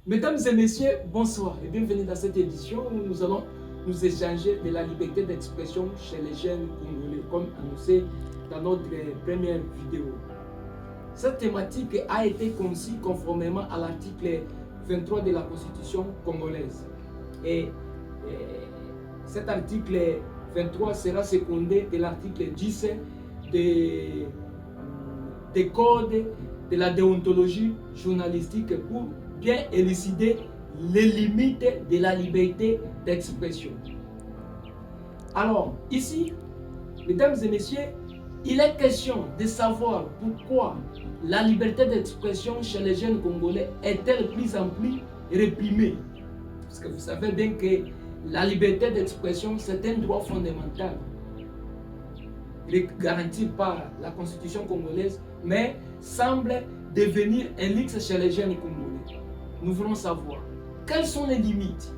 Mesdames et messieurs, bonsoir et bienvenue dans cette édition où nous allons nous échanger de la liberté d'expression chez les jeunes congolais, comme annoncé dans notre première vidéo. Cette thématique a été conçue conformément à l'article 23 de la Constitution congolaise. Et cet article 23 sera secondé de l'article 10 des codes de la déontologie journalistique pour bien élucider les limites de la liberté d'expression. Alors, ici, mesdames et messieurs, il est question de savoir pourquoi la liberté d'expression chez les jeunes Congolais est-elle de plus en plus réprimée. Parce que vous savez bien que la liberté d'expression, c'est un droit fondamental garanti par la Constitution congolaise, mais semble devenir un luxe chez les jeunes Congolais. Nous voulons savoir quelles sont les limites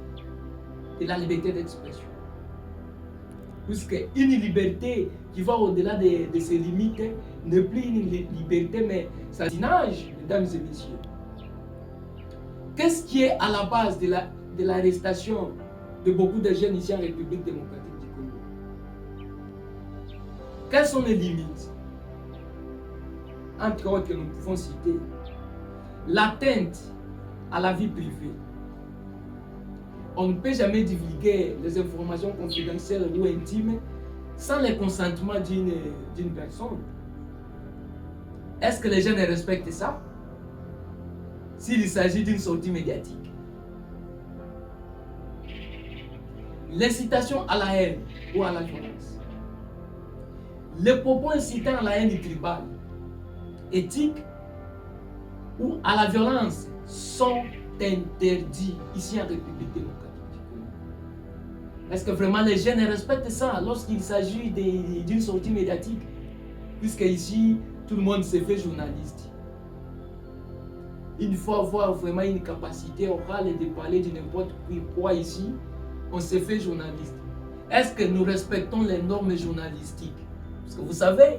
de la liberté d'expression. Puisque une liberté qui va au-delà de ces limites n'est plus une liberté, mais ça nage, mesdames et messieurs. Qu'est-ce qui est à la base de l'arrestation de beaucoup de jeunes ici en République démocratique du Congo? Quelles sont les limites? Entre autres que nous pouvons citer l'atteinte à la vie privée. On ne peut jamais divulguer les informations confidentielles ou intimes sans le consentement d'une personne. Est-ce que les gens respectent ça? S'il s'agit d'une sortie médiatique. L'incitation à la haine ou à la violence. Les propos incitant à la haine tribale, éthique ou à la violence sont interdits ici en République démocratique du Congo. Est-ce que vraiment les jeunes respectent ça lorsqu'il s'agit d'une sortie médiatique? Puisque ici, tout le monde se fait journaliste. Il faut avoir vraiment une capacité orale de parler de n'importe quoi ici. On se fait journaliste. Est-ce que nous respectons les normes journalistiques? Parce que vous savez,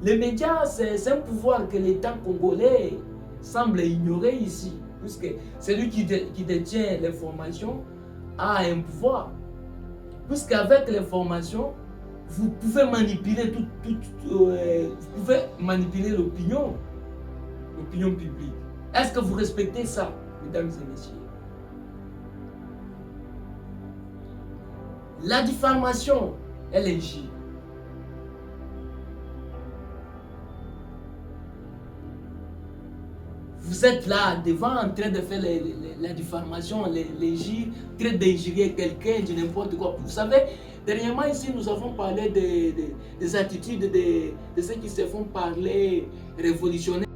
les médias, c'est un pouvoir que l'État congolais semble ignorer ici. Puisque celui qui détient l'information a un pouvoir. Puisqu'avec l'information, vous pouvez manipuler vous pouvez manipuler l'opinion publique. Est-ce que vous respectez ça, mesdames et messieurs? La diffamation est l'injure. Vous êtes là devant en train de faire la diffamation, l'injure, en train d'injurier quelqu'un, de n'importe quoi. Vous savez, dernièrement ici, nous avons parlé des attitudes de ceux qui se font parler révolutionnaires.